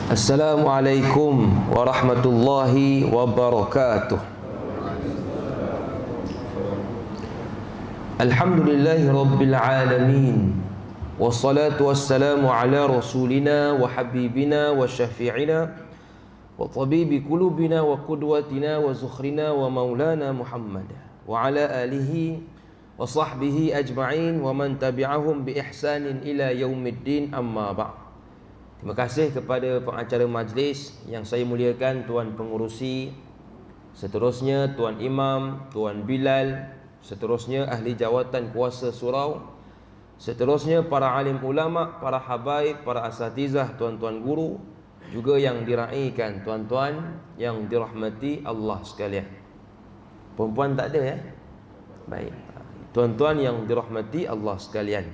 Assalamualaikum warahmatullahi wabarakatuh. Alhamdulillahi rabbil alamin. Wassalatu wassalamu ala rasulina wa habibina wa syafi'ina wa tabibi qulubina wa qudwatina wa zukhrina wa maulana Muhammad wa ala alihi wa sahbihi ajma'in wa man tabi'ahum bi ihsanin ila yaumiddin, amma ba'. Terima kasih kepada pengacara majlis yang saya muliakan, Tuan Pengurusi, seterusnya Tuan Imam, Tuan Bilal, seterusnya ahli jawatan kuasa surau, seterusnya para alim ulama, para habaib, para asatizah, tuan-tuan guru, juga yang diraikan, tuan-tuan yang dirahmati Allah sekalian. Perempuan tak ada ya? Baik. Tuan-tuan yang dirahmati Allah sekalian,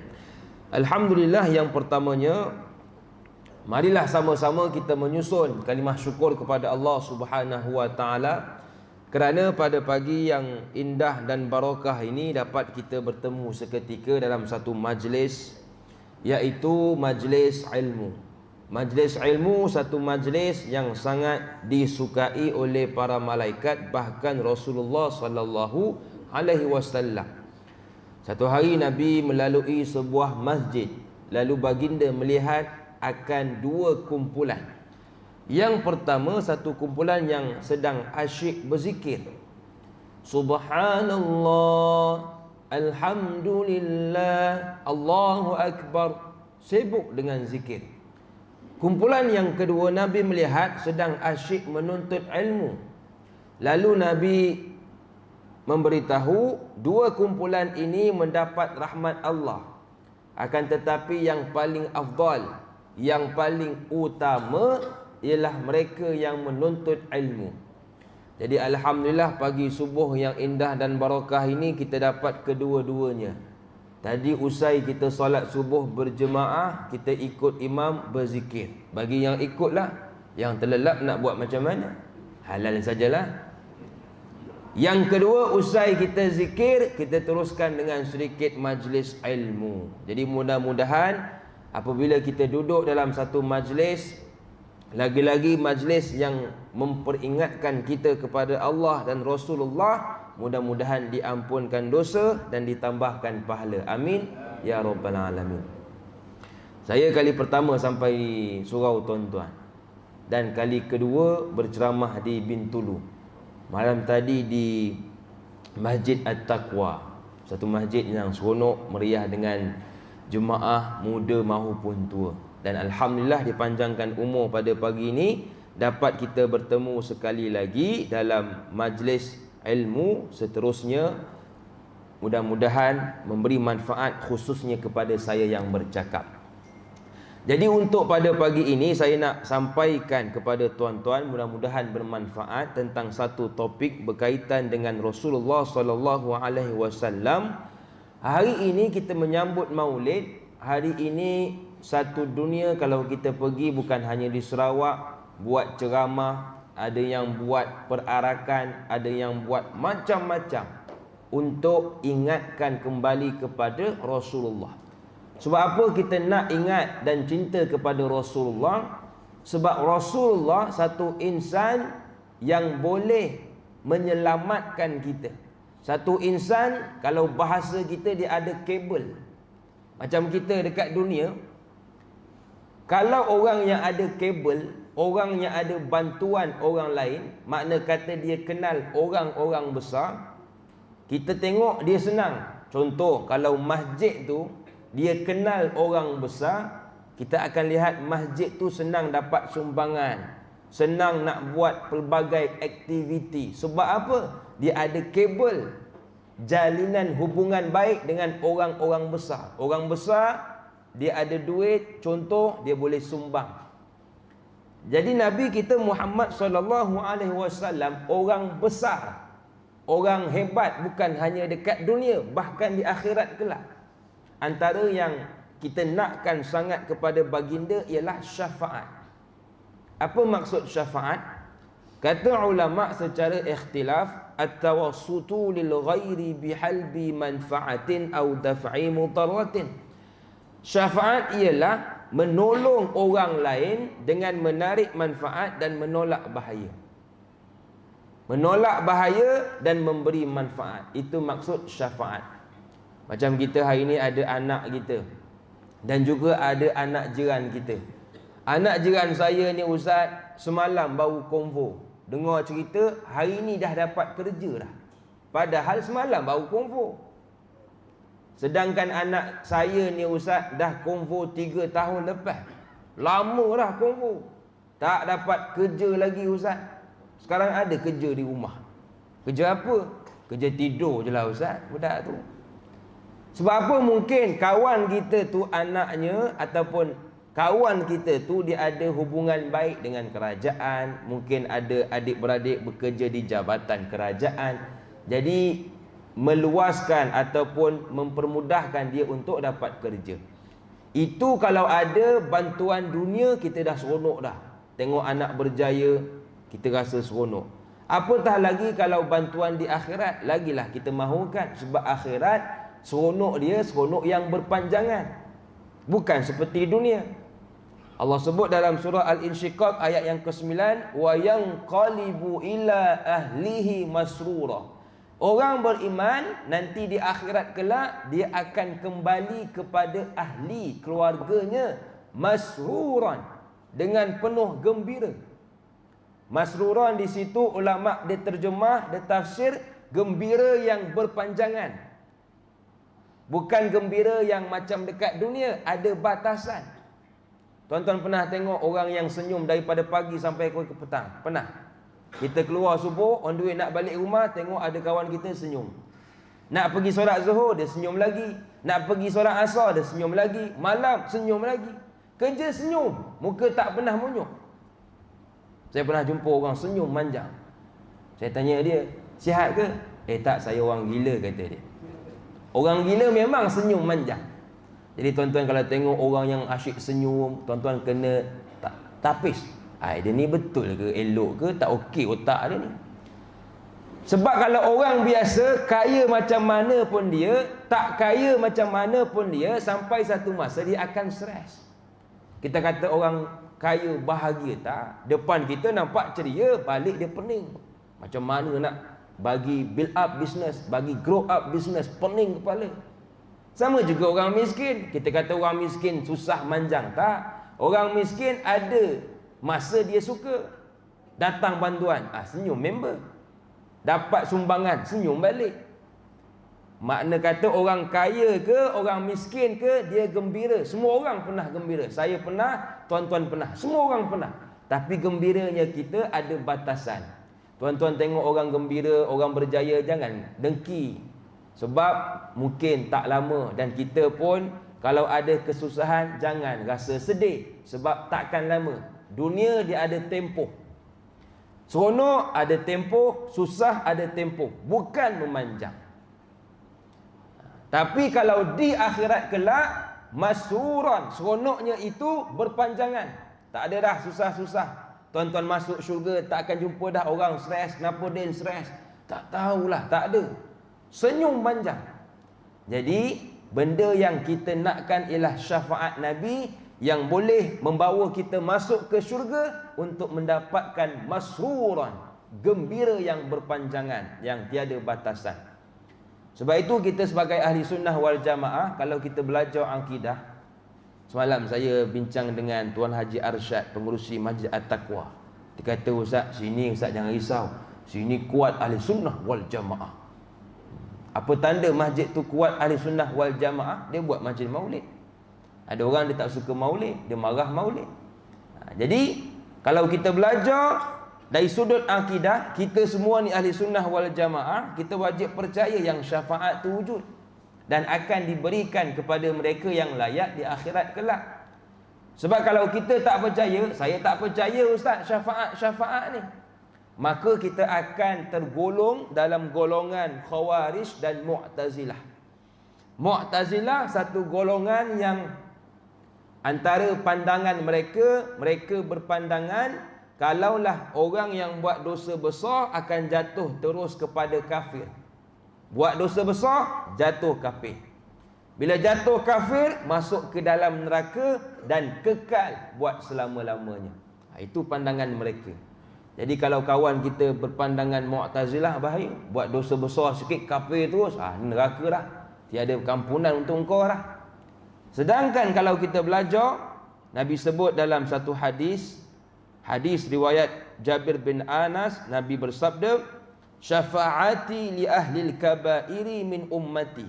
alhamdulillah, yang pertamanya, marilah sama-sama kita menyusun kalimah syukur kepada Allah Subhanahu wa taala kerana pada pagi yang indah dan barakah ini dapat kita bertemu seketika dalam satu majlis, iaitu majlis ilmu. Majlis ilmu, satu majlis yang sangat disukai oleh para malaikat, bahkan Rasulullah sallallahu alaihi wasallam. Satu hari Nabi melalui sebuah masjid, lalu baginda melihat akan dua kumpulan. Yang pertama, satu kumpulan yang sedang asyik berzikir, Subhanallah, Alhamdulillah, Allahu Akbar, sibuk dengan zikir. Kumpulan yang kedua, Nabi melihat sedang asyik menuntut ilmu. Lalu Nabi memberitahu dua kumpulan ini mendapat rahmat Allah, akan tetapi yang paling afdal, yang paling utama ialah mereka yang menuntut ilmu. Jadi alhamdulillah, pagi subuh yang indah dan barakah ini kita dapat kedua-duanya. Tadi usai kita solat subuh berjemaah, kita ikut imam berzikir. Bagi yang ikutlah, yang terlelap nak buat macam mana? Halal sajalah. Yang kedua, usai kita zikir, kita teruskan dengan sedikit majlis ilmu. Jadi mudah-mudahan apabila kita duduk dalam satu majlis, lagi-lagi majlis yang memperingatkan kita kepada Allah dan Rasulullah, mudah-mudahan diampunkan dosa dan ditambahkan pahala. Amin ya rabbal alamin. Saya kali pertama sampai surau, tuan-tuan, dan kali kedua berceramah di Bintulu. Malam tadi di Masjid At-Taqwa, satu masjid yang seronok, meriah dengan jemaah muda maupun tua. Dan alhamdulillah dipanjangkan umur pada pagi ini, dapat kita bertemu sekali lagi dalam majlis ilmu. Seterusnya mudah-mudahan memberi manfaat khususnya kepada saya yang bercakap. Jadi untuk pada pagi ini saya nak sampaikan kepada tuan-tuan, mudah-mudahan bermanfaat, tentang satu topik berkaitan dengan Rasulullah sallallahu alaihi wasallam. Hari ini kita menyambut Maulid. Hari ini satu dunia, kalau kita pergi bukan hanya di Sarawak, buat ceramah, ada yang buat perarakan, ada yang buat macam-macam untuk ingatkan kembali kepada Rasulullah. Sebab apa kita nak ingat dan cinta kepada Rasulullah? Sebab Rasulullah satu insan yang boleh menyelamatkan kita. Satu insan, kalau bahasa kita, dia ada kabel. Macam kita dekat dunia, kalau orang yang ada kabel, orang yang ada bantuan orang lain, makna kata dia kenal orang-orang besar, kita tengok dia senang. Contoh, kalau masjid tu dia kenal orang besar, kita akan lihat masjid tu senang dapat sumbangan, senang nak buat pelbagai aktiviti. Sebab apa? Dia ada kabel, jalinan hubungan baik dengan orang-orang besar. Orang besar, dia ada duit, contoh, dia boleh sumbang. Jadi Nabi kita Muhammad sallallahu alaihi wasallam orang besar, orang hebat, bukan hanya dekat dunia, bahkan di akhirat kelak. Antara yang kita nakkan sangat kepada baginda ialah syafaat. Apa maksud syafaat? Kata ulama secara ikhtilaf, at-tawassutu lil ghairi bihalbi manfaatin aw daf'i mudarratin. Syafaat ialah menolong orang lain dengan menarik manfaat dan menolak bahaya. Menolak bahaya dan memberi manfaat. Itu maksud syafaat. Macam kita hari ni ada anak kita dan juga ada anak jiran kita. Anak jiran saya ni ustaz, semalam baru konvo. Dengar cerita hari ni dah dapat kerja dah. Padahal semalam baru konvo. Sedangkan anak saya ni ustaz dah konvo 3 tahun lepas. Lama dah konvo. Tak dapat kerja lagi ustaz. Sekarang ada kerja di rumah. Kerja apa? Kerja tidur je lah ustaz budak tu. Sebab apa? Mungkin kawan kita tu anaknya ataupun kawan kita tu dia ada hubungan baik dengan kerajaan. Mungkin ada adik-beradik bekerja di jabatan kerajaan. Jadi meluaskan ataupun mempermudahkan dia untuk dapat kerja. Itu kalau ada bantuan dunia kita dah seronok dah. Tengok anak berjaya, kita rasa seronok. Apatah lagi kalau bantuan di akhirat, lagilah kita mahukan. Sebab akhirat seronok dia seronok yang berpanjangan, bukan seperti dunia. Allah sebut dalam surah Al-Insyiqaq ayat yang ke-9, wa yanqalibu ila ahlihi masrura. Orang beriman nanti di akhirat kelak dia akan kembali kepada ahli keluarganya masruran, dengan penuh gembira. Masruran di situ ulama dia terjemah, dia tafsir gembira yang berpanjangan. Bukan gembira yang macam dekat dunia, ada batasan. Tuan-tuan pernah tengok orang yang senyum daripada pagi sampai ke petang? Pernah? Kita keluar subuh, on the way nak balik rumah, tengok ada kawan kita senyum. Nak pergi solat zuhur, dia senyum lagi. Nak pergi solat asar, dia senyum lagi. Malam, senyum lagi. Kerja senyum, muka tak pernah munyuk. Saya pernah jumpa orang senyum manjang. Saya tanya dia, sihat ke? Tak, saya orang gila, kata dia. Orang gila memang senyum manjang. Jadi tuan-tuan kalau tengok orang yang asyik senyum, tuan-tuan kena tapis. Dia ni betul ke, elok ke, tak okey otak dia ni. Sebab kalau orang biasa, kaya macam mana pun dia, tak kaya macam mana pun dia, sampai satu masa dia akan stres. Kita kata orang kaya bahagia, tak? Depan kita nampak ceria, balik dia pening. Macam mana nak bagi build up business, bagi grow up business, pening kepala. Sama juga orang miskin. Kita kata orang miskin susah manjang, tak? Orang miskin ada masa dia suka. Datang bantuan, senyum member. Dapat sumbangan, senyum balik. Makna kata orang kaya ke, orang miskin ke, dia gembira. Semua orang pernah gembira. Saya pernah, tuan-tuan pernah, semua orang pernah. Tapi gembiranya kita ada batasan. Tuan-tuan tengok orang gembira, orang berjaya, jangan dengki. Sebab mungkin tak lama. Dan kita pun kalau ada kesusahan, jangan rasa sedih. Sebab takkan lama. Dunia dia ada tempoh. Seronok ada tempoh, susah ada tempoh. Bukan memanjang. Tapi kalau di akhirat kelak, masruran, seronoknya itu berpanjangan. Tak ada dah susah-susah. Tuan-tuan masuk syurga, tak akan jumpa dah orang stres. Kenapa dia stres? Tak tahulah, tak ada. Senyum panjang. Jadi benda yang kita nakkan ialah syafaat Nabi yang boleh membawa kita masuk ke syurga untuk mendapatkan masruran, gembira yang berpanjangan, yang tiada batasan. Sebab itu kita sebagai ahli sunnah wal jamaah, kalau kita belajar akidah, semalam saya bincang dengan Tuan Haji Arsyad, pengurusi Masjid At-Taqwa. Dia kata, Ustaz, sini Ustaz jangan risau, sini kuat ahli sunnah wal jamaah. Apa tanda masjid tu kuat ahli sunnah wal jamaah? Dia buat masjid maulid. Ada orang dia tak suka maulid, dia marah maulid. Jadi kalau kita belajar dari sudut akidah, kita semua ni ahli sunnah wal jamaah, kita wajib percaya yang syafaat tu wujud dan akan diberikan kepada mereka yang layak di akhirat kelak. Sebab kalau kita tak percaya, saya tak percaya ustaz syafaat ni, maka kita akan tergolong dalam golongan Khawarij dan Mu'tazilah. Mu'tazilah satu golongan yang antara pandangan mereka berpandangan kalaulah orang yang buat dosa besar akan jatuh terus kepada kafir. Buat dosa besar, jatuh kafir. Bila jatuh kafir, masuk ke dalam neraka dan kekal buat selama-lamanya. Itu pandangan mereka. Jadi kalau kawan kita berpandangan Mu'tazilah, bahaya. Buat dosa besar sikit, kafir terus, neraka dah. Tiada kampunan untuk engkau dah. Sedangkan kalau kita belajar, Nabi sebut dalam satu hadis riwayat Jabir bin Anas, Nabi bersabda, "Syafaati li ahlil kabairi min ummati."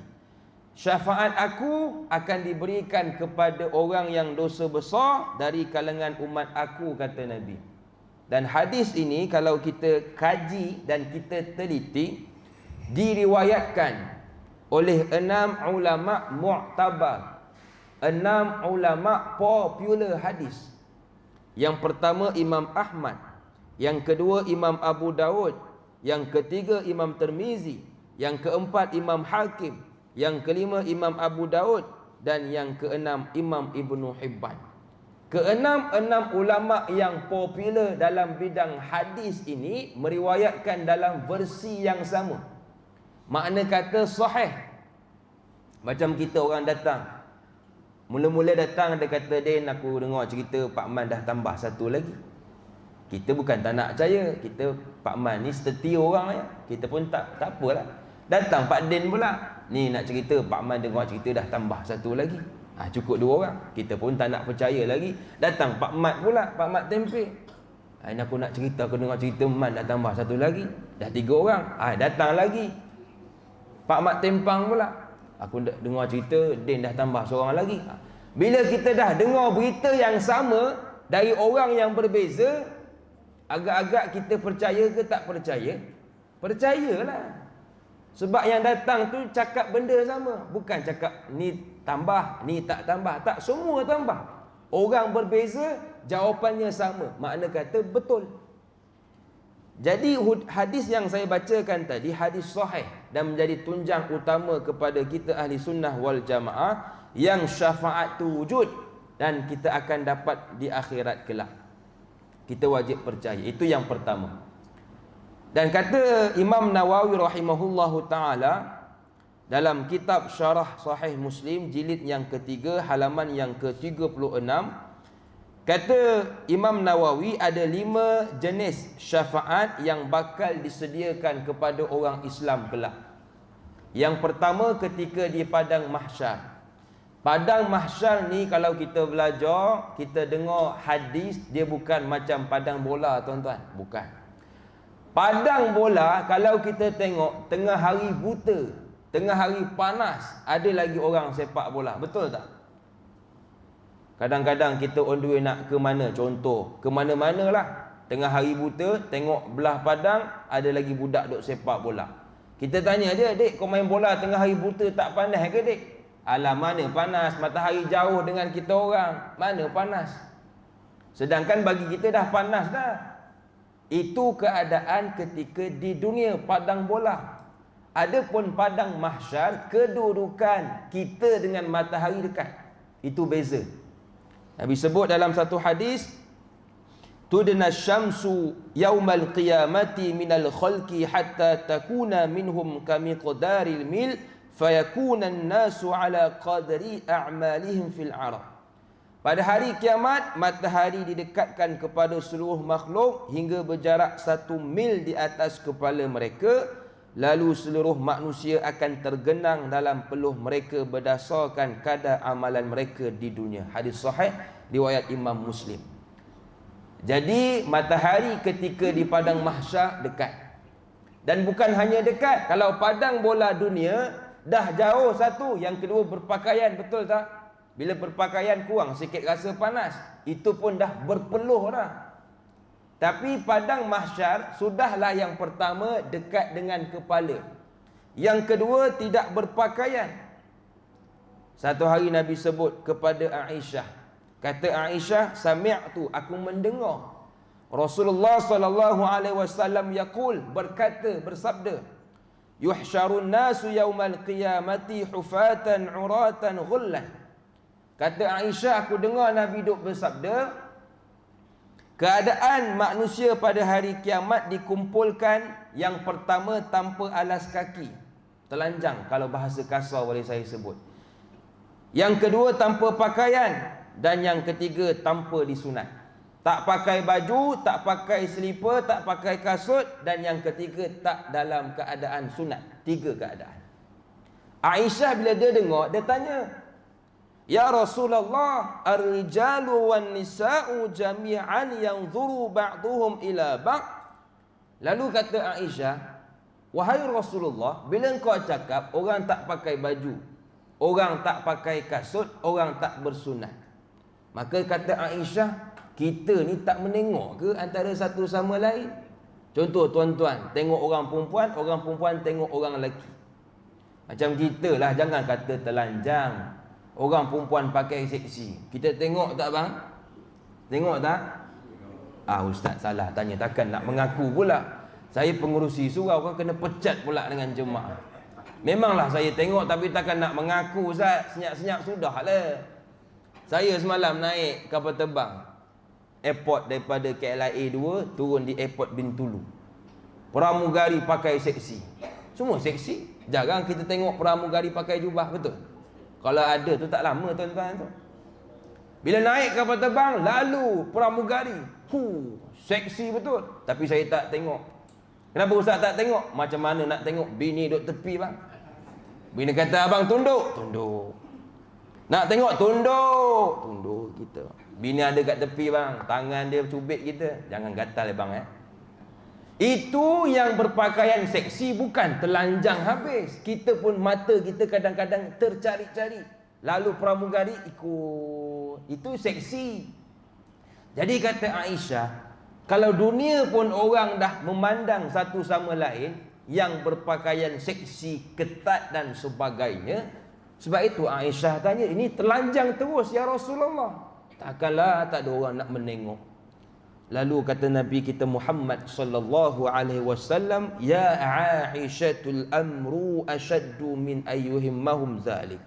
Syafaat aku akan diberikan kepada orang yang dosa besar dari kalangan umat aku, kata Nabi. Dan hadis ini kalau kita kaji dan kita teliti, diriwayatkan oleh 6 ulama mu'tabar, 6 ulama popular hadis. Yang pertama Imam Ahmad, yang kedua Imam Abu Daud, yang ketiga Imam Tirmizi, yang keempat Imam Hakim, yang kelima Imam Abu Daud, dan yang keenam Imam Ibnu Hibban. Keenam ulama yang popular dalam bidang hadis ini meriwayatkan dalam versi yang sama. Makna kata sahih. Macam kita orang datang, mula-mula datang dia kata, "Din, aku dengar cerita Pak Man dah tambah satu lagi." Kita bukan tak nak percaya. Kita, Pak Man ni setia orang ya. Kita pun tak apalah. Datang Pak Din pula, "Ni nak cerita Pak Man dengar cerita dah tambah satu lagi." Cukup 2 orang. Kita pun tak nak percaya lagi. Datang Pak Mat pula, Pak Mat Tempe, "Ini aku nak cerita, aku dengar cerita Man dah tambah satu lagi." Dah 3 orang. Datang lagi Pak Mat Tempang pula, "Aku dengar cerita Din dah tambah seorang lagi." Bila kita dah dengar berita yang sama dari orang yang berbeza, agak-agak kita percaya ke tak percaya? Percayalah. Sebab yang datang tu cakap benda sama. Bukan cakap ni tambah, ni tak tambah. Tak, semua tambah. Orang berbeza, jawapannya sama. Makna kata betul. Jadi hadis yang saya bacakan tadi, hadis sahih dan menjadi tunjang utama kepada kita ahli sunnah wal jamaah, yang syafaat tu wujud dan kita akan dapat di akhirat kelak. Kita wajib percaya. Itu yang pertama. Dan kata Imam Nawawi rahimahullahu ta'ala dalam kitab Syarah Sahih Muslim jilid yang ketiga halaman yang ke-36, kata Imam Nawawi ada 5 jenis syafaat yang bakal disediakan kepada orang Islam kelak. Yang pertama ketika di padang mahsyar. Padang mahsyar ni kalau kita belajar, kita dengar hadis, dia bukan macam padang bola tuan-tuan. Bukan. Padang bola kalau kita tengok tengah hari buta, tengah hari panas, ada lagi orang sepak bola. Betul tak? Kadang-kadang kita on the way nak ke mana, contoh, ke mana-mana lah, tengah hari buta, tengok belah padang, ada lagi budak duk sepak bola. Kita tanya dia, "Dek, kau main bola tengah hari buta tak panas ke, dek?" "Alah, mana panas, matahari jauh dengan kita orang, mana panas." Sedangkan bagi kita dah panas dah. Itu keadaan ketika di dunia padang bola. Adapun padang mahsyar, kedudukan kita dengan matahari dekat. Itu beza. Nabi sebut dalam satu hadis, "Tudna syamsu yaumal qiyamati minal khalqi hatta takuna minhum kamiqdaril mil fayakuna an-nasu ala qadri a'malihim fil 'arab." Pada hari kiamat, matahari didekatkan kepada seluruh makhluk hingga berjarak 1 mil di atas kepala mereka. Lalu seluruh manusia akan tergenang dalam peluh mereka berdasarkan kadar amalan mereka di dunia. Hadis sahih riwayat Imam Muslim. Jadi matahari ketika di padang mahsyar dekat. Dan bukan hanya dekat. Kalau padang bola dunia dah jauh satu, yang kedua berpakaian, betul tak? Bila berpakaian kurang sikit rasa panas, itu pun dah berpeluh dah. Tapi padang mahsyar sudahlah yang pertama dekat dengan kepala. Yang kedua tidak berpakaian. Satu hari Nabi sebut kepada Aisyah, kata Aisyah, "Sami'tu, aku mendengar Rasulullah sallallahu alaihi wasallam yaqul, berkata, bersabda, yuhsyarun nasu yaumal qiyamati hufatan uratan ghullan." Kata Aisyah, aku dengar Nabi duk bersabda, keadaan manusia pada hari kiamat dikumpulkan yang pertama tanpa alas kaki, telanjang kalau bahasa kasar boleh saya sebut. Yang kedua tanpa pakaian. Dan yang ketiga tanpa disunat. Tak pakai baju, tak pakai selipar, tak pakai kasut. Dan yang ketiga tak dalam keadaan sunat. 3 keadaan. Aisyah bila dia dengar, dia tanya, Ya Rasulullah, ar-rijalu wan nisa'u jami'an yanzuru ba'duhum ila ba'd. Lalu kata Aisyah, wahai Rasulullah, bila engkau cakap orang tak pakai baju, orang tak pakai kasut, orang tak bersunat, maka kata Aisyah, kita ni tak menengok ke antara satu sama lain? Contoh tuan-tuan, tengok orang perempuan tengok orang lelaki. Macam kita lah, jangan kata telanjang. Orang perempuan pakai seksi, kita tengok tak bang? Tengok tak? Ustaz salah tanya, takkan nak mengaku pula. Saya pengurusi surau kan kena pecat pula dengan jemaah. Memanglah saya tengok, tapi takkan nak mengaku Ustaz. Senyap-senyap sudah lah. Saya semalam naik kapal terbang airport daripada KLIA 2 turun di airport Bintulu. Pramugari pakai seksi, semua seksi. Jarang kita tengok pramugari pakai jubah, betul? Kalau ada tu tak lama tuan-tuan tu. Bila naik kapal terbang, lalu pramugari, seksi betul. Tapi saya tak tengok. Kenapa Ustaz tak tengok? Macam mana nak tengok? Bini duduk tepi bang. Bini kata abang tunduk, tunduk. Nak tengok tunduk, tunduk kita. Bini ada kat tepi bang, tangan dia cubit kita. Jangan gatal bang. Itu yang berpakaian seksi, bukan telanjang habis. Kita pun mata kita kadang-kadang tercari-cari. Lalu pramugari ikut. Itu seksi. Jadi kata Aisyah, kalau dunia pun orang dah memandang satu sama lain yang berpakaian seksi, ketat dan sebagainya, sebab itu Aisyah tanya, ini telanjang terus ya Rasulullah. Takkanlah tak ada orang nak menengok. Lalu kata Nabi kita Muhammad sallallahu alaihi wasallam, ya Aisyatul amru ashaddu min ayyuhimmahum zalik.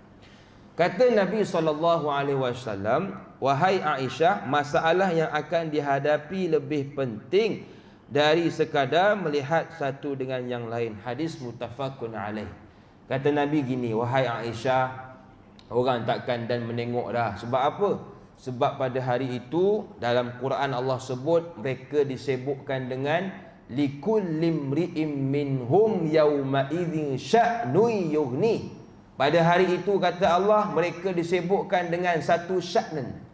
Kata Nabi sallallahu alaihi wasallam, wahai Aisyah, masalah yang akan dihadapi lebih penting dari sekadar melihat satu dengan yang lain. Hadis muttafaqun alaih. Kata Nabi gini, wahai Aisyah, orang takkan dan menengok dah. Sebab apa? Sebab pada hari itu dalam Quran Allah sebut mereka disebutkan dengan likulli imri'in minhum yawma idzin sya'nun yughni. Pada hari itu kata Allah mereka disebutkan dengan satu sya'nan.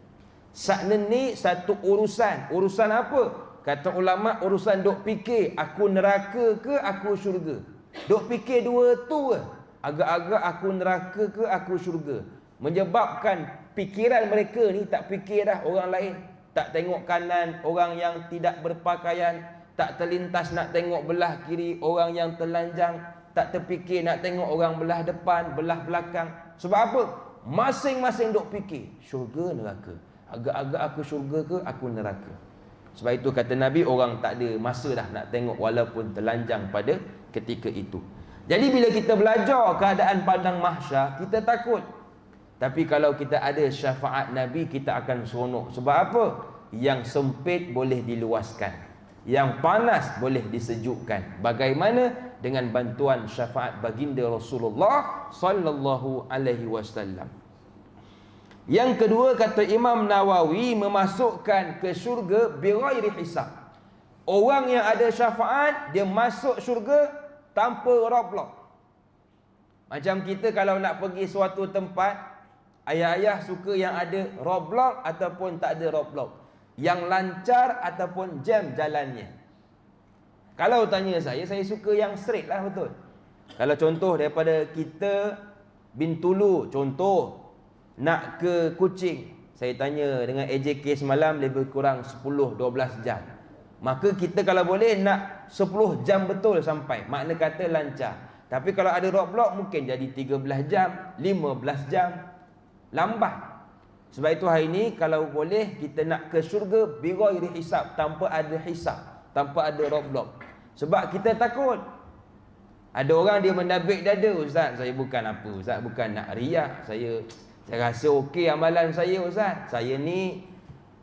Sya'nan ni satu urusan. Urusan apa? Kata ulama urusan duk fikir aku neraka ke aku syurga. Duk fikir dua tu ke? Agak-agak aku neraka ke aku syurga. Menyebabkan fikiran mereka ni tak fikir dah orang lain. Tak tengok kanan orang yang tidak berpakaian. Tak terlintas nak tengok belah kiri orang yang telanjang. Tak terfikir nak tengok orang belah depan, belah belakang. Sebab apa? Masing-masing duk fikir syurga neraka. Agak-agak aku syurga ke aku neraka. Sebab itu kata Nabi orang tak ada masa dah nak tengok walaupun telanjang pada ketika itu. Jadi bila kita belajar keadaan padang mahsyar, kita takut. Tapi kalau kita ada syafaat Nabi, kita akan seronok. Sebab apa? Yang sempit boleh diluaskan, yang panas boleh disejukkan. Bagaimana? Dengan bantuan syafaat baginda Rasulullah sallallahu alaihi wasallam. Yang kedua kata Imam Nawawi, memasukkan ke syurga bighairi hisab. Orang yang ada syafaat, dia masuk syurga tanpa roadblock. Macam kita kalau nak pergi suatu tempat, ayah-ayah suka yang ada roadblock ataupun tak ada roadblock, yang lancar ataupun jam jalannya. Kalau tanya saya suka yang straight lah, betul. Kalau contoh daripada kita Bintulu, contoh nak ke Kuching, saya tanya dengan AJK semalam lebih kurang 10-12 jam. Maka kita kalau boleh nak 10 jam betul sampai, makna kata lancar. Tapi kalau ada roadblock mungkin jadi 13 jam, 15 jam, lambat. Sebab itu hari ini kalau boleh kita nak ke syurga bighairi hisab, tanpa ada hisab, tanpa ada roadblock. Sebab kita takut. Ada orang dia mendabik dada, Ustaz saya bukan apa, Ustaz bukan nak riak, saya rasa okey amalan saya Ustaz. Saya ni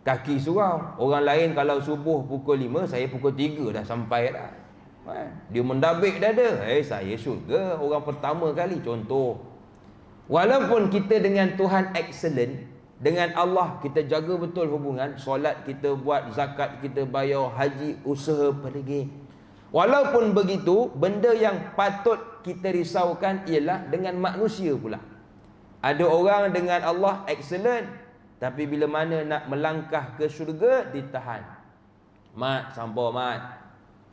kaki surau. Orang lain kalau subuh pukul 5, saya pukul 3 dah sampai dah. Dia mendabik dada, saya syurga orang pertama kali, contoh. Walaupun kita dengan Tuhan excellent, dengan Allah kita jaga betul hubungan, solat kita buat, zakat kita bayar, haji usaha pergi. Walaupun begitu, benda yang patut kita risaukan ialah dengan manusia pula. Ada orang dengan Allah excellent, tapi bila mana nak melangkah ke syurga, ditahan. Mat, sampah mat,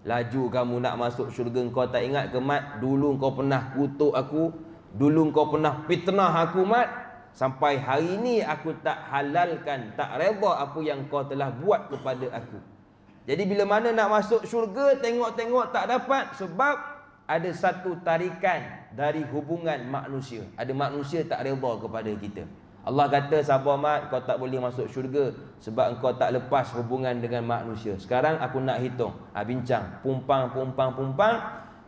laju kamu nak masuk syurga. Kau tak ingat ke mat, dulu kau pernah kutuk aku, dulu kau pernah fitnah aku mat, sampai hari ini aku tak halalkan, tak redha apa yang kau telah buat kepada aku. Jadi bila mana nak masuk syurga, tengok-tengok tak dapat, sebab ada satu tarikan dari hubungan manusia. Ada manusia tak redha kepada kita. Allah kata, sabar mat, kau tak boleh masuk syurga sebab engkau tak lepas hubungan dengan manusia. Sekarang aku nak hitung, bincang, pumpang,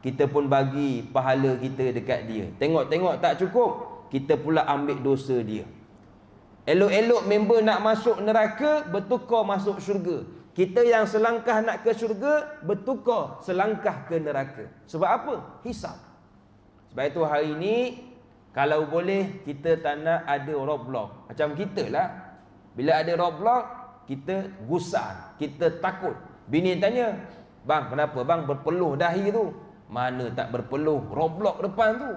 kita pun bagi pahala kita dekat dia. Tengok-tengok tak cukup, kita pula ambil dosa dia. Elok-elok member nak masuk neraka, bertukar masuk syurga. Kita yang selangkah nak ke syurga, bertukar selangkah ke neraka. Sebab apa? Hisab. Sebab itu hari ini, kalau boleh kita tak nak ada roadblock. Macam kita lah, bila ada roadblock, kita gusar, kita takut. Bini tanya, bang kenapa bang berpeluh dahi tu? Mana tak berpeluh, roadblock depan tu.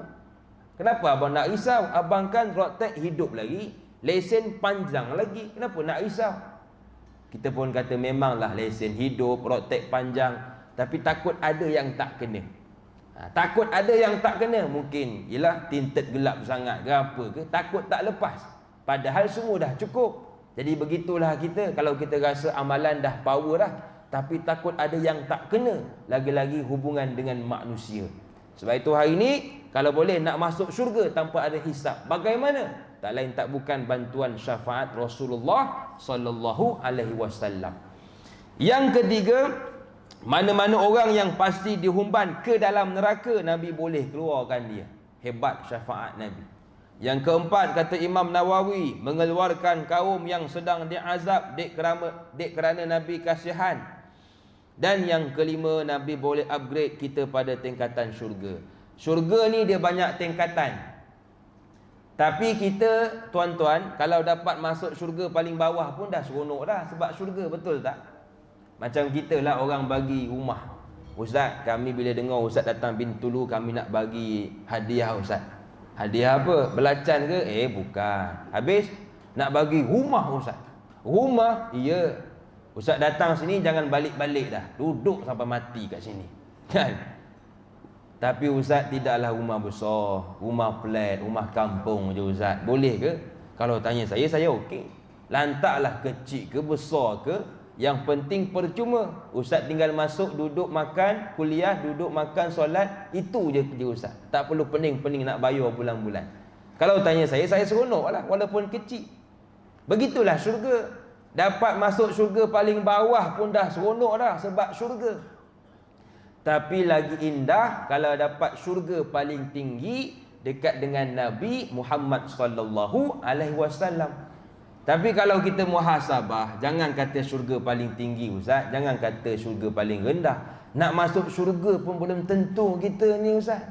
Kenapa abang nak risau? Abang kan road tax hidup lagi, lesen panjang lagi, kenapa nak risau? Kita pun kata memanglah lesen hidup, road tax panjang, tapi takut ada yang tak kena. Takut ada yang tak kena, mungkin ialah tinted gelap sangat ke apa ke, takut tak lepas. Padahal semua dah cukup. Jadi begitulah kita, kalau kita rasa amalan dah power dah, tapi takut ada yang tak kena, lagi-lagi hubungan dengan manusia. Sebab itu hari ini, kalau boleh nak masuk syurga tanpa ada hisab, bagaimana? Tak lain tak bukan bantuan syafaat Rasulullah sallallahu alaihi wasallam. Yang ketiga, mana-mana orang yang pasti dihumban ke dalam neraka, Nabi boleh keluarkan dia. Hebat syafaat Nabi. Yang keempat, kata Imam Nawawi, mengeluarkan kaum yang sedang diazab dek kerana Nabi kasihan. Dan yang kelima, Nabi boleh upgrade kita pada tingkatan syurga. Syurga ni dia banyak tingkatan. Tapi kita, tuan-tuan, kalau dapat masuk syurga paling bawah pun dah seronok dah. Sebab syurga, betul tak? Macam kita lah orang bagi rumah. Ustaz, kami bila dengar Ustaz datang Bintulu, kami nak bagi hadiah Ustaz. Hadiah apa? Belacan ke? Bukan. Habis, nak bagi rumah Ustaz. Rumah? Ya. Ustaz datang sini jangan balik-balik dah. Duduk sampai mati kat sini. Kan? Tapi Ustaz tidaklah rumah besar, rumah flat, rumah kampung je Ustaz. Boleh ke? Kalau tanya saya okey. Lantaklah kecil ke besar ke, yang penting percuma. Ustaz tinggal masuk, duduk makan, kuliah, duduk makan, solat, itu je kerja Ustaz. Tak perlu pening-pening nak bayar bulan-bulan. Kalau tanya saya seronoklah walaupun kecil. Begitulah syurga. Dapat masuk syurga paling bawah pun dah seronok dah sebab syurga. Tapi lagi indah kalau dapat syurga paling tinggi dekat dengan Nabi Muhammad sallallahu alaihi wasallam. Tapi kalau kita muhasabah, jangan kata syurga paling tinggi Ustaz, jangan kata syurga paling rendah. Nak masuk syurga pun belum tentu kita ni Ustaz.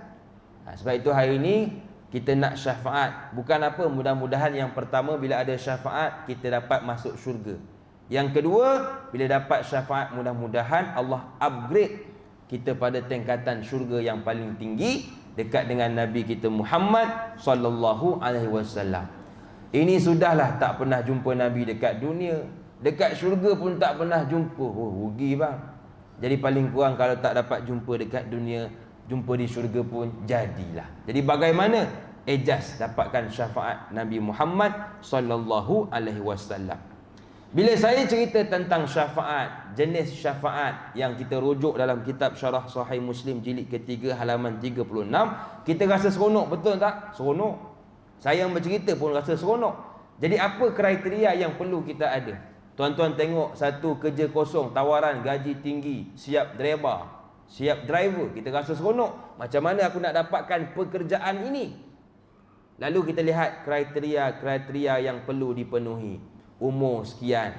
Sebab itu hari ini kita nak syafaat. Bukan apa, mudah-mudahan yang pertama bila ada syafaat kita dapat masuk syurga. Yang kedua, bila dapat syafaat mudah-mudahan Allah upgrade kita pada tingkatan syurga yang paling tinggi dekat dengan Nabi kita Muhammad sallallahu alaihi wasallam. Ini sudahlah tak pernah jumpa Nabi dekat dunia, dekat syurga pun tak pernah jumpa. Rugi bang. Jadi paling kurang kalau tak dapat jumpa dekat dunia, jumpa di syurga pun jadilah. Jadi bagaimana? Ejaz dapatkan syafaat Nabi Muhammad sallallahu alaihi wasallam. Bila saya cerita tentang syafaat, jenis syafaat yang kita rujuk dalam kitab Syarah Sahih Muslim jilid ketiga halaman 36, kita rasa seronok, betul tak? Seronok. Saya yang bercerita pun rasa seronok. Jadi apa kriteria yang perlu kita ada? Tuan-tuan tengok satu kerja kosong, tawaran gaji tinggi, siap driver, kita rasa seronok. Macam mana aku nak dapatkan pekerjaan ini? Lalu kita lihat kriteria yang perlu dipenuhi. Umur sekian,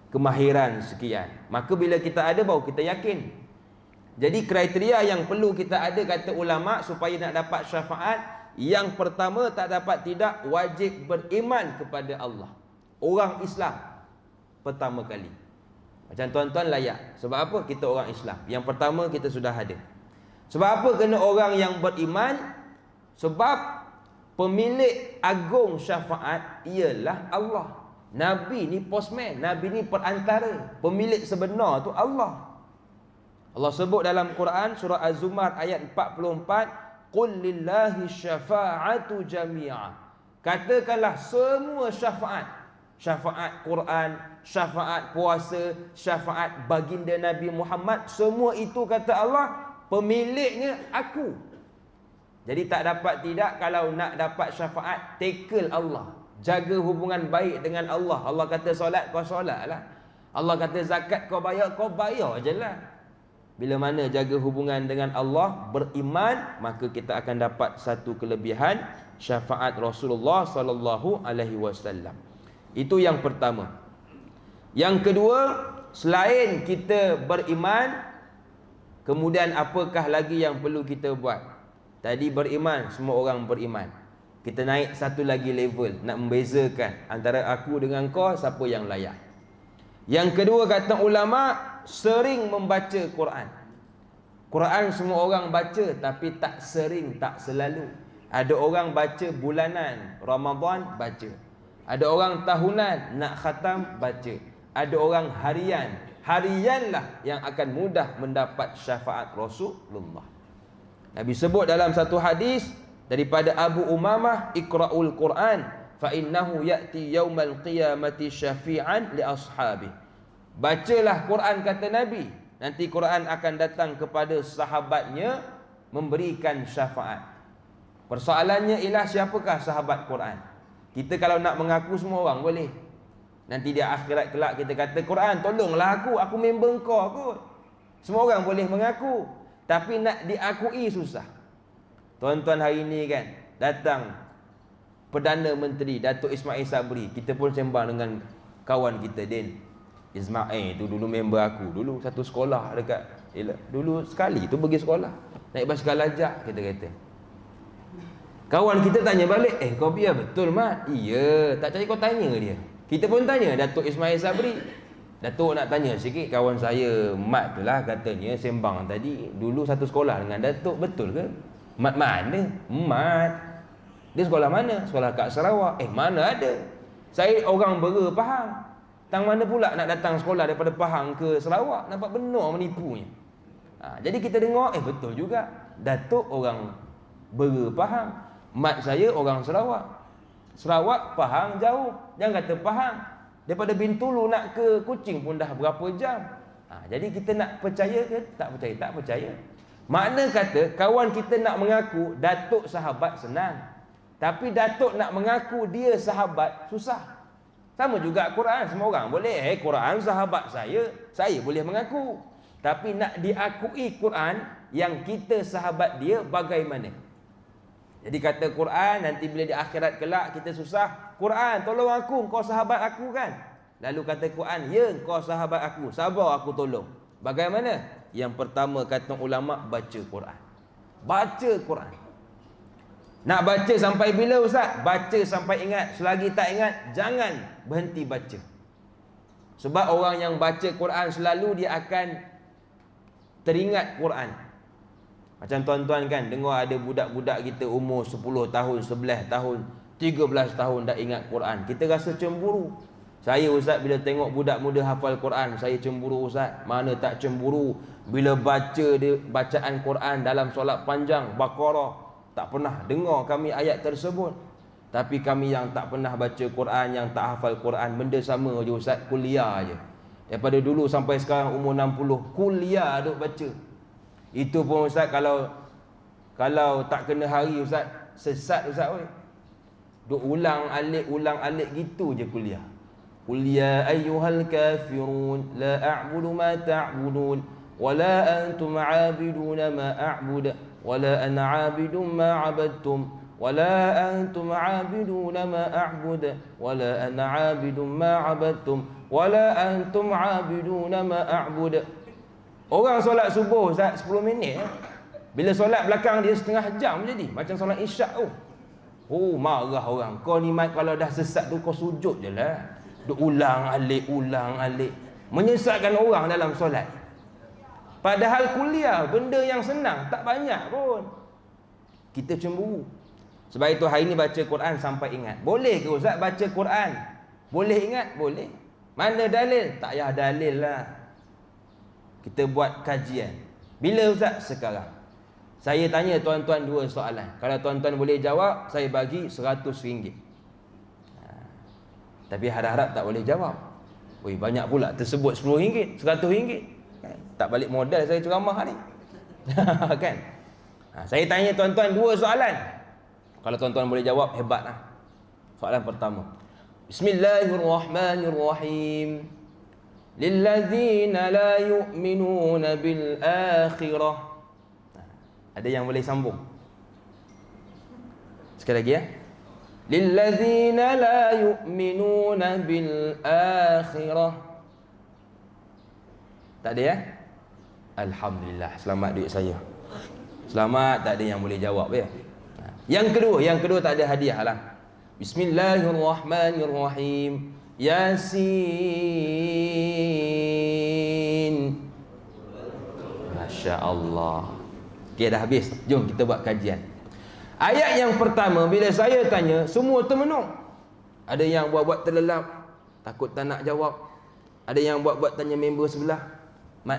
kemahiran sekian. Maka bila kita ada baru kita yakin. Jadi kriteria yang perlu kita ada, kata ulama, supaya nak dapat syafaat, Yang pertama, tak dapat tidak, wajib beriman kepada Allah. Orang Islam pertama kali. Macam tuan-tuan layak. Sebab apa? Kita orang Islam. Yang pertama kita sudah ada. Sebab apa kena orang yang beriman? Sebab pemilik agung syafaat ialah Allah. Nabi ni postman, Nabi ni perantara. Pemilik sebenar tu Allah. Allah sebut dalam Quran surah Az-Zumar ayat 44, qul lillahi syafa'atu jami'a. Katakanlah semua syafaat. Syafaat Quran, syafaat puasa, syafaat baginda Nabi Muhammad, semua itu kata Allah, pemiliknya aku. Jadi tak dapat tidak, kalau nak dapat syafaat, tackle Allah. Jaga hubungan baik dengan Allah. Allah kata solat, kau solat lah. Allah kata zakat, kau bayar je lah. Bila mana jaga hubungan dengan Allah, beriman, maka kita akan dapat satu kelebihan, syafaat Rasulullah sallallahu alaihi wasallam. Itu yang pertama. Yang kedua, selain kita beriman, kemudian apakah lagi yang perlu kita buat? Tadi beriman, semua orang beriman. Kita naik satu lagi level, nak membezakan antara aku dengan kau, siapa yang layak. Yang kedua, kata ulama, sering membaca Quran. Quran semua orang baca, tapi tak sering, tak selalu. Ada orang baca bulanan, Ramadan baca. Ada orang tahunan, nak khatam baca. Ada orang harianlah yang akan mudah mendapat syafaat Rasulullah. Nabi sebut dalam satu hadis daripada Abu Umamah, iqra'ul Quran fa innahu ya'ti yaumal qiyamati syafi'an li ashabi. Bacalah Quran, kata Nabi, nanti Quran akan datang kepada sahabatnya memberikan syafaat. Persoalannya ialah siapakah sahabat Quran? Kita kalau nak mengaku semua orang boleh. Nanti di akhirat kelak kita kata, Quran tolonglah aku member kau kot. Semua orang boleh mengaku, tapi nak diakui susah. Tuan-tuan hari ni kan datang Perdana Menteri Datuk Ismail Sabri. Kita pun sembang dengan kawan kita, Din Ismail tu dulu member aku. Dulu satu sekolah dekat, dulu sekali tu pergi sekolah naik basikal lajak, kita kata. Kawan kita tanya balik, kau biar betul Mat? Iya, tak cari kau tanya dia. Kita pun tanya Datuk Ismail Sabri. Datuk nak tanya sikit, kawan saya Mat tu lah, katanya sembang tadi dulu satu sekolah dengan Datuk, betul ke? Mat mana? Mat. Dia sekolah mana? Sekolah kat Sarawak. Mana ada. Saya orang Bera Pahang. Tang mana pula nak datang sekolah daripada Pahang ke Sarawak? Nampak benar menipunya. Jadi kita dengar, betul juga. Datuk orang Bera Pahang. Mat saya orang Sarawak. Sarawak, Pahang jauh. Jangan kata Pahang, daripada Bintulu nak ke Kuching pun dah berapa jam. Jadi kita nak percaya ke? Tak percaya, tak percaya. Makna kata kawan kita nak mengaku Datuk sahabat senang, tapi Datuk nak mengaku dia sahabat susah. Sama juga Quran, semua orang boleh, Quran sahabat saya boleh mengaku. Tapi nak diakui Quran yang kita sahabat dia bagaimana? Jadi kata Quran, nanti bila di akhirat kelak kita susah, Quran tolong aku, kau sahabat aku kan? Lalu kata Quran, ya kau sahabat aku, sabar aku tolong. Bagaimana? Yang pertama kata ulama, baca Quran. Baca Quran. Nak baca sampai bila Ustaz? Baca sampai ingat. Selagi tak ingat, jangan berhenti baca. Sebab orang yang baca Quran selalu dia akan teringat Quran. Macam tuan-tuan kan dengar ada budak-budak kita umur 10 tahun, 11 tahun, 13 tahun dah ingat Quran. Kita rasa cemburu. Saya Ustaz bila tengok budak muda hafal Quran, saya cemburu Ustaz. Mana tak cemburu bila baca dia bacaan Quran dalam solat panjang Baqarah. Tak pernah dengar kami ayat tersebut. Tapi kami yang tak pernah baca Quran, yang tak hafal Quran, benda sama je Ustaz, kuliah je. Daripada dulu sampai sekarang umur 60, kuliah duk baca. Itu pun Ustaz kalau tak kena hari Ustaz, sesat Ustaz oi. Duk ulang alik gitu je kuliah. Qul ya ayyuhal kafirun la a'budu ma ta'budun wa la antum 'abiduna ma a'budu wa la ana 'abidun ma 'abadtum wa la antum 'abiduna ma a'budu wa la ana 'abidun ma 'abadtum wa la antum 'abiduna ma a'budu. Orang solat subuh Ustaz 10 minit Bila solat belakang dia setengah jam jadi. Macam solat isyak tu. Oh, marah orang. Kau ni mat kalau dah sesat tu kau sujud je lah. Duk ulang alik. Menyesatkan orang dalam solat. Padahal kuliah, benda yang senang, tak banyak pun. Kita cemburu. Sebab itu hari ni baca Quran sampai ingat. Boleh ke Ustaz baca Quran? Boleh ingat? Boleh. Mana dalil? Tak payah dalil lah. Kita buat kajian. Bila Ustaz? Sekarang. Saya tanya tuan-tuan 2 soalan. Kalau tuan-tuan boleh jawab, saya bagi RM100. Tapi harap-harap tak boleh jawab. Oi, banyak pula tersebut RM10, RM100. Tak balik modal saya ceramah ni. Kan? Saya tanya tuan-tuan 2 soalan. Kalau tuan-tuan boleh jawab, hebatlah. Soalan pertama. Bismillahirrahmanirrahim. Lillazina la yu'minuna bil akhirah. Ada yang boleh sambung? Sekali lagi ya. Lillazina la yu'minuna bil akhirah. Tak ada ya? Alhamdulillah, selamat duit saya. Selamat, tak ada yang boleh jawab ya. Yang kedua tak ada hadiah lah. Bismillahirrahmanirrahim. Yasin. Masya Allah. Okey, dah habis. Jom kita buat kajian. Ayat yang pertama, bila saya tanya, semua termenung. Ada yang buat-buat terlelap, takut tak nak jawab. Ada yang buat-buat tanya member sebelah. Mat,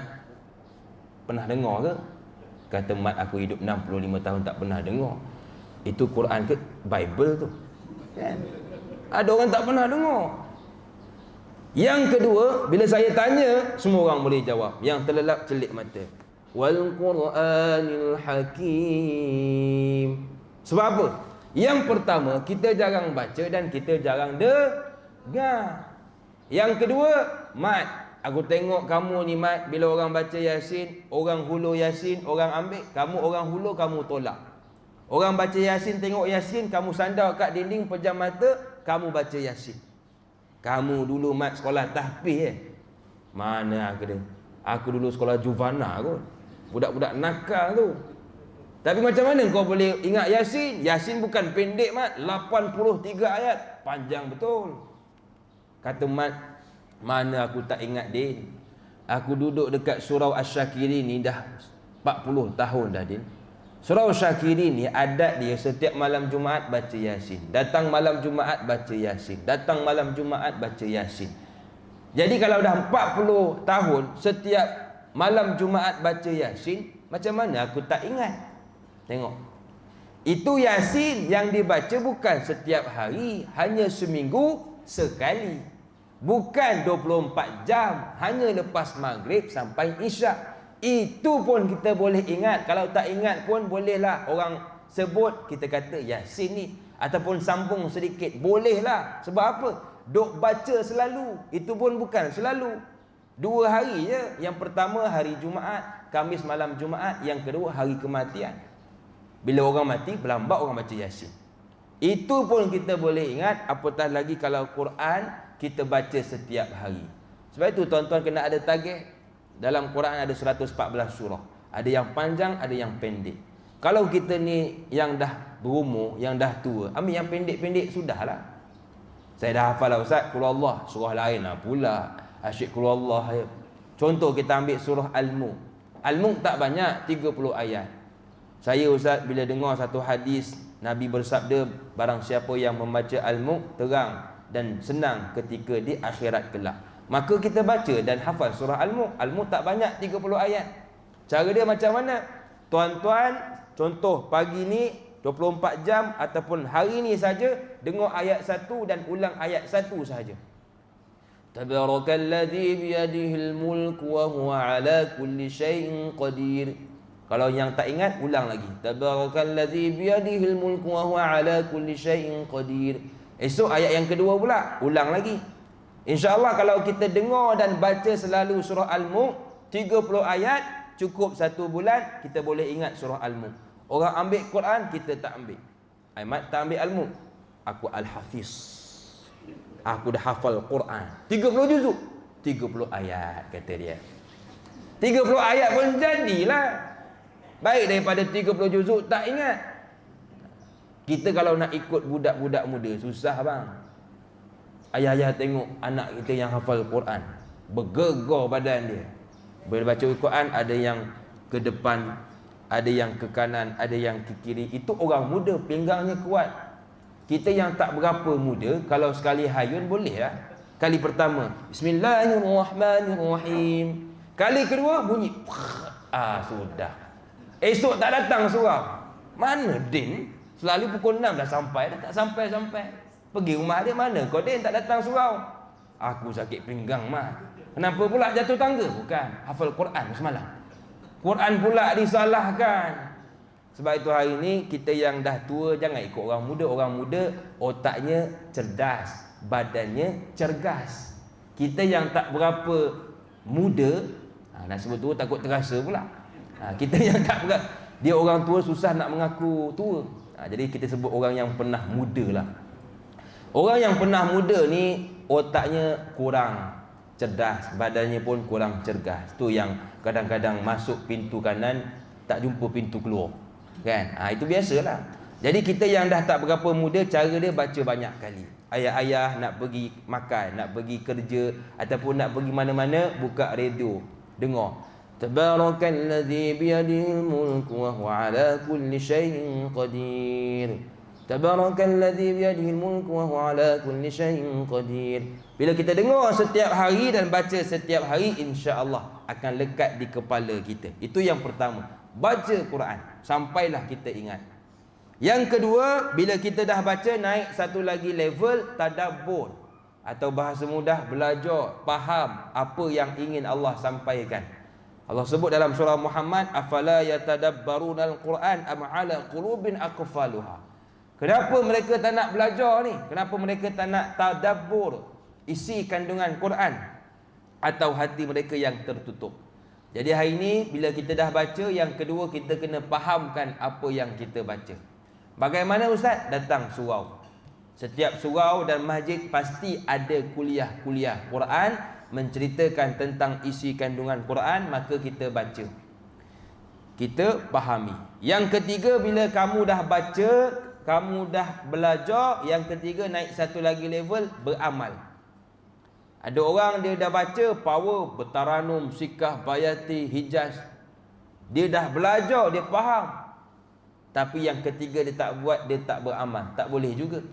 pernah dengar ke? Kata mat, aku hidup 65 tahun tak pernah dengar. Itu Quran ke Bible tu? Kan? Ada orang tak pernah dengar. Yang kedua, bila saya tanya, semua orang boleh jawab. Yang terlelap celik mata. Wal Quranil Hakim. Sebab apa? Yang pertama, kita jarang baca dan kita jarang dengar. Yang kedua, mat, aku tengok kamu ni mat, bila orang baca Yasin, orang hulu Yasin, orang ambil, kamu orang hulu, kamu tolak. Orang baca Yasin, tengok Yasin, kamu sandar kat dinding, pejam mata, kamu baca Yasin. Kamu dulu mat sekolah tahfiz Mana aku dulu sekolah Juvana kot. Budak-budak nakal tu. Tapi macam mana kau boleh ingat Yasin? Yasin bukan pendek mat, 83 ayat, panjang betul. Kata mat, mana aku tak ingat din. Aku duduk dekat surau Asy-Syakirin ni dah 40 tahun dah din. Surau Asy-Syakirin ni adat dia setiap malam Jumaat baca Yasin. Datang malam Jumaat baca Yasin. Datang malam Jumaat baca Yasin. Jadi kalau dah 40 tahun setiap malam Jumaat baca Yasin, macam mana aku tak ingat? Tengok. Itu Yasin yang dibaca bukan setiap hari, hanya seminggu sekali. Bukan 24 jam, hanya lepas maghrib sampai isyak. Itu pun kita boleh ingat. Kalau tak ingat pun bolehlah orang sebut, kita kata Yasin ni, ataupun sambung sedikit, bolehlah. Sebab apa? Duk baca selalu. Itu pun bukan selalu. 2 hari je. Yang pertama hari Jumaat, Khamis malam Jumaat. Yang kedua hari kematian. Bila orang mati, berlambat orang baca Yasin. Itu pun kita boleh ingat. Apatah lagi kalau Quran kita baca setiap hari. Sebab itu tuan-tuan kena ada target. Dalam Quran ada 114 surah. Ada yang panjang, ada yang pendek. Kalau kita ni yang dah berumur, yang dah tua, ambil yang pendek-pendek sudahlah. Saya dah hafal lah Ustaz, Qul Allah, surah lain lah pula. Asyik Qul Allah. Contoh kita ambil surah Al-Mulk. Al-Mulk tak banyak, 30 ayat. Saya Ustaz bila dengar satu hadis, Nabi bersabda, barang siapa yang membaca Al-Mulk, terang dan senang ketika di akhirat kelak. Maka kita baca dan hafal surah Al-Mulk. Al-Mulk tak banyak, 30 ayat. Cara dia macam mana? Tuan-tuan, contoh pagi ni 24 jam ataupun hari ni saja, dengar ayat 1 dan ulang ayat 1 sahaja. Tabarakalladzi biyadihil mulk wa huwa ala kulli syai'in qadir. Kalau yang tak ingat, ulang lagi. Tabarakalladzi biyadihil mulk wa huwa ala kulli syai'in qadir. Esok ayat yang kedua pula, ulang lagi. InsyaAllah kalau kita dengar dan baca selalu surah Al-Mulk, 30 ayat, cukup 1 bulan, kita boleh ingat surah Al-Mulk. Orang ambil Quran, kita tak ambil. Ahmad tak ambil Al-Mulk. Aku Al-Hafiz. Aku dah hafal Quran. 30 juzuk. 30 ayat, kata dia. 30 ayat pun jadilah. Baik daripada 30 juzuk tak ingat. Kita kalau nak ikut budak-budak muda susah bang. Ayah-ayah tengok anak kita yang hafal Quran, bergegar badan dia. Bila baca Quran ada yang ke depan, ada yang ke kanan, ada yang ke kiri. Itu orang muda, pinggangnya kuat. Kita yang tak berapa muda, kalau sekali hayun boleh lah. Kali pertama, Bismillahirrahmanirrahim. Kali kedua bunyi, sudah. Esok tak datang surau. Mana Din? Selalu pukul 6 dah sampai, dah tak sampai-sampai. Pergi rumah dia, mana kau Din tak datang surau? Aku sakit pinggang mah. Kenapa pula jatuh tangga? Bukan, hafal Quran semalam. Quran pula disalahkan. Sebab itu hari ini kita yang dah tua jangan ikut orang muda. Orang muda otaknya cerdas, badannya cergas. Kita yang tak berapa muda, nak sebut tua takut terasa pula. Kita yang tak berapa, dia orang tua susah nak mengaku tua. Jadi kita sebut orang yang pernah muda lah. Orang yang pernah muda ni otaknya kurang cerdas, badannya pun kurang cergas. Tu yang kadang-kadang masuk pintu kanan tak jumpa pintu keluar. Kan? Itu biasalah. Jadi kita yang dah tak berapa muda, cara dia baca banyak kali. Ayah-ayah nak pergi makan, nak pergi kerja ataupun nak pergi mana-mana, buka radio, dengar. Tabarakalladzi biyadihil mulku wa huwa ala kulli syai'in qadir. Tabarakalladzi biyadihil mulku wa huwa ala kulli syai'in qadir. Bila kita dengar setiap hari dan baca setiap hari, insya-Allah akan lekat di kepala kita. Itu yang pertama, baca Quran sampailah kita ingat. Yang kedua, bila kita dah baca, naik satu lagi level, tadabbur, atau bahasa mudah belajar, faham apa yang ingin Allah sampaikan. Allah sebut dalam surah Muhammad, afala yatadabbarunal Quran am ala qulubin aqfaluha. Kenapa mereka tak nak belajar ni? Kenapa mereka tak nak tadabbur isi kandungan Quran? Atau hati mereka yang tertutup? Jadi hari ini bila kita dah baca, yang kedua kita kena fahamkan apa yang kita baca. Bagaimana Ustaz? Datang surau. Setiap surau dan masjid pasti ada kuliah-kuliah Quran, menceritakan tentang isi kandungan Quran, maka kita baca, kita fahami. Yang ketiga, bila kamu dah baca, kamu dah belajar, yang ketiga naik satu lagi level, beramal. Ada orang dia dah baca, power, bertaranum, sikah, bayati, hijaz. Dia dah belajar, dia faham. Tapi yang ketiga dia tak buat, dia tak beramal. Tak boleh juga.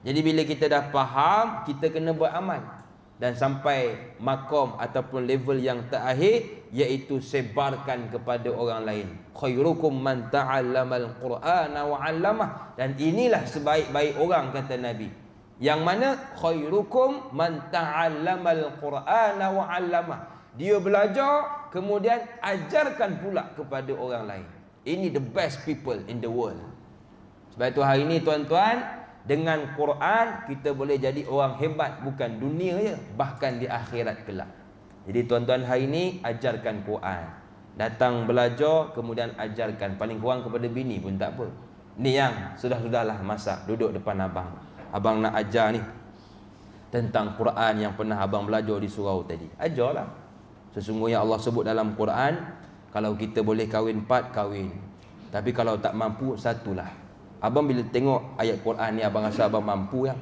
Jadi bila kita dah faham, kita kena beramal. Dan sampai makom ataupun level yang terakhir, iaitu sebarkan kepada orang lain. Khairukum man ta'allamal Qur'ana wa 'allamah. Dan inilah sebaik-baik orang, kata Nabi. Yang mana khairukum man ta'allamal Qur'ana wa 'allamah. Dia belajar kemudian ajarkan pula kepada orang lain. Ini the best people in the world. Sebab itu hari ini tuan-tuan, dengan Quran kita boleh jadi orang hebat, bukan dunia je, bahkan di akhirat kelak. Jadi tuan-tuan hari ini ajarkan Quran. Datang belajar kemudian ajarkan, paling kurang kepada bini pun tak apa. Ni yang sudah-sudahlah masak, duduk depan abang. Abang nak ajar ni tentang Quran yang pernah abang belajar di surau tadi. Ajarlah. Sesungguhnya Allah sebut dalam Quran, kalau kita boleh kahwin 4, kahwin. Tapi kalau tak mampu, satulah. Abang bila tengok ayat Quran ni, abang rasa abang mampu ya.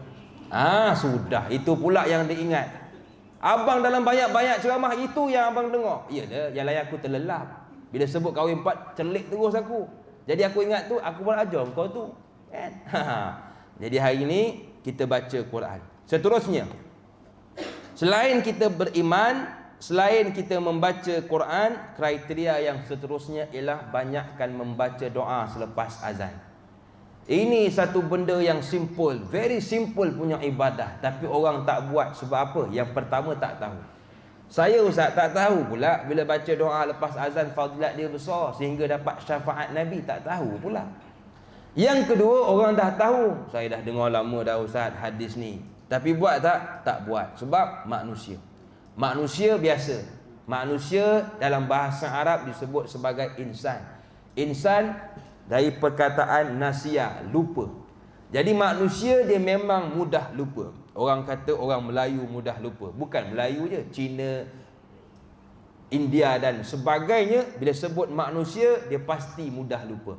Sudah, itu pula yang diingat. Abang dalam banyak-banyak ceramah, itu yang abang dengar. Ya dah, yang lain aku terlelap. Bila sebut kahwin 4, celik terus aku. Jadi aku ingat tu, aku pun ajar kau tu. Kan? Jadi hari ini kita baca Quran. Seterusnya, selain kita beriman, selain kita membaca Quran, kriteria yang seterusnya ialah banyakkan membaca doa selepas azan. Ini satu benda yang simple, very simple punya ibadah, tapi orang tak buat. Sebab apa? Yang pertama, tak tahu. Saya Ustaz tak tahu pula bila baca doa lepas azan fadilat dia besar sehingga dapat syafaat Nabi, tak tahu pula. Yang kedua, orang dah tahu. Saya dah dengar lama dah Ustaz hadis ni, tapi buat tak? Tak buat. Sebab manusia. Manusia biasa. Manusia dalam bahasa Arab disebut sebagai insan. Insan dari perkataan nasia, lupa. Jadi manusia dia memang mudah lupa. Orang kata orang Melayu mudah lupa. Bukan Melayu je, Cina, India dan sebagainya, bila sebut manusia dia pasti mudah lupa.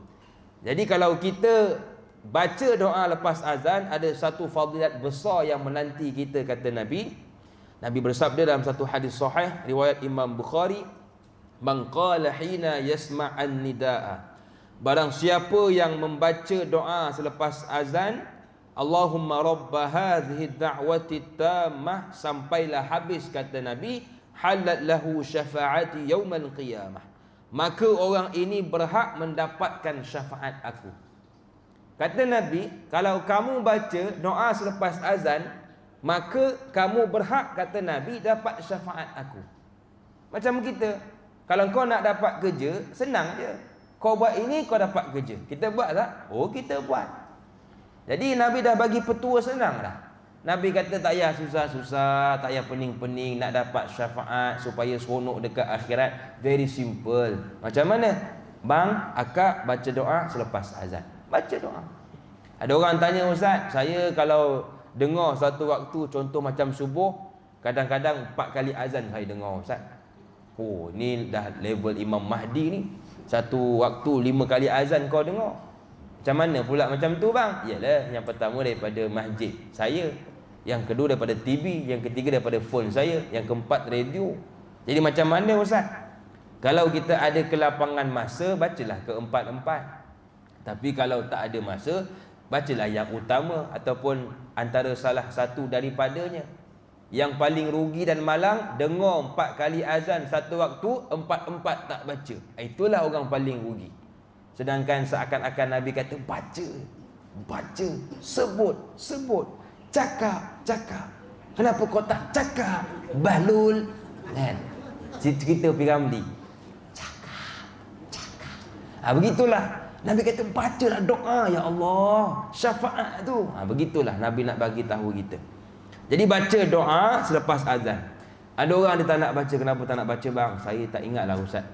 Jadi kalau kita baca doa lepas azan, ada satu fadilat besar yang menanti kita, kata Nabi. Nabi bersabda dalam satu hadis sahih riwayat Imam Bukhari, man qala hina yasma'an nidaa, barang siapa yang membaca doa selepas azan, Allahumma rabba hadhihi da'wati tammah, sampailah habis, kata Nabi, halat lahu syafa'ati yaumal qiyamah, maka orang ini berhak mendapatkan syafaat aku. Kata Nabi, kalau kamu baca doa selepas azan, maka kamu berhak, kata Nabi, dapat syafaat aku. Macam kita, kalau kau nak dapat kerja, senang je. Kau buat ini, kau dapat kerja. Kita buat tak? Oh, kita buat. Jadi Nabi dah bagi petua senang dah. Nabi kata tak payah susah-susah, tak payah pening-pening nak dapat syafaat supaya seronok dekat akhirat. Very simple. Macam mana? Bang, akak baca doa selepas azan. Baca doa. Ada orang tanya, Ustaz, saya kalau dengar satu waktu, contoh macam subuh, kadang-kadang 4 kali azan saya dengar, Ustaz. Oh, ni dah level Imam Mahdi ni. Satu waktu 5 kali azan kau dengar. Macam mana pula macam tu, bang? Yalah, yang pertama daripada masjid saya, yang kedua daripada TV, yang ketiga daripada phone saya, yang keempat radio. Jadi macam mana, Ustaz? Kalau kita ada kelapangan masa, bacalah keempat-empat. Tapi kalau tak ada masa, bacalah yang utama ataupun antara salah satu daripadanya. Yang paling rugi dan malang, dengar 4 kali azan satu waktu, 4-4 tak baca. Itulah orang paling rugi. Sedangkan seakan-akan Nabi kata, baca, baca, sebut, cakap. Kenapa kau tak cakap? Bahlul, kan? Cerita Piramli. Cakap. Begitulah. Nabi kata, bacalah doa, ya Allah, syafaat tu. Begitulah Nabi nak bagi tahu kita. Jadi baca doa selepas azan. Ada orang dia tak nak baca. Kenapa tak nak baca, bang? Saya tak ingatlah, Ustaz.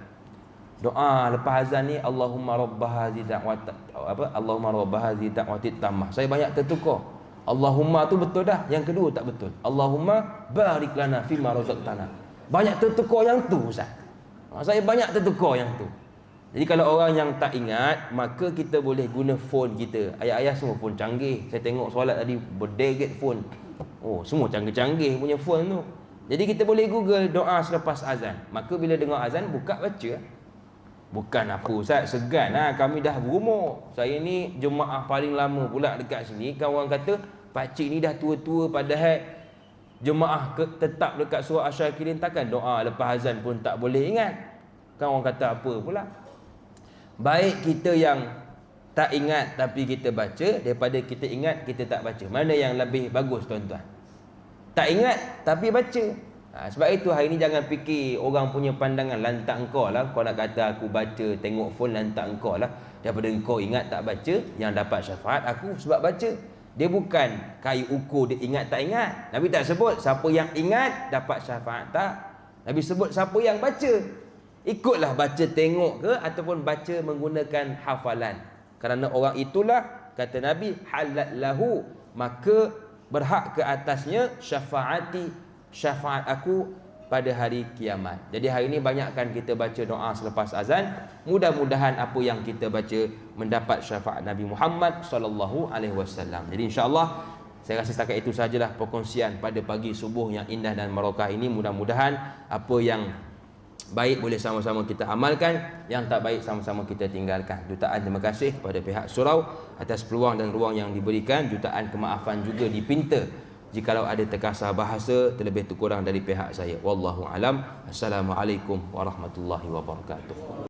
Doa lepas azan ni, Allahumma rabba hadhihi da'wat Allahumma rabba hadhihi da'wati tammah. Saya banyak tertukar. Allahumma tu betul dah, yang kedua tak betul. Allahumma barik lana fima razaqtana. Banyak tertukar yang tu, Ustaz. Saya banyak tertukar yang tu. Jadi kalau orang yang tak ingat, maka kita boleh guna phone kita. Ayah-ayah semua phone canggih. Saya tengok solat tadi berderet phone. Oh, semua canggih-canggih punya phone tu. Jadi kita boleh Google doa selepas azan. Maka bila dengar azan, buka baca. Bukan apa, Ustaz, segan lah, kami dah berumur. Saya ni jemaah paling lama pula dekat sini. Kan orang kata, pakcik ni dah tua-tua, padahal jemaah tetap dekat surah Asy-Syakirin, takkan doa lepas azan pun tak boleh ingat. Kan orang kata apa pula? Baik kita yang tak ingat tapi kita baca, daripada kita ingat kita tak baca. Mana yang lebih bagus, tuan-tuan? Tak ingat tapi baca. Sebab itu hari ni jangan fikir orang punya pandangan lantak engkau lah. Kau nak kata aku baca tengok phone, lantak engkau lah. Daripada engkau ingat tak baca, yang dapat syafaat aku sebab baca. Dia bukan kayu ukur dia ingat tak ingat. Nabi tak sebut siapa yang ingat dapat syafaat, tak. Nabi sebut siapa yang baca. Ikutlah baca tengok ke ataupun baca menggunakan hafalan. Kerana orang itulah, kata Nabi, halat lahu, maka berhak ke atasnya syafaat aku pada hari kiamat. Jadi hari ini banyakkan kita baca doa selepas azan. Mudah-mudahan apa yang kita baca mendapat syafaat Nabi Muhammad sallallahu alaihi wasallam. Jadi insya-Allah saya rasa setakat itu sajalah perkongsian pada pagi subuh yang indah dan barokah ini. Mudah-mudahan apa yang baik boleh sama-sama kita amalkan, yang tak baik sama-sama kita tinggalkan. Jutaan terima kasih kepada pihak surau atas peluang dan ruang yang diberikan. Jutaan kemaafan juga dipinta jikalau ada terkasar bahasa terlebih terkurang dari pihak saya. Wallahu alam. Assalamualaikum warahmatullahi wabarakatuh.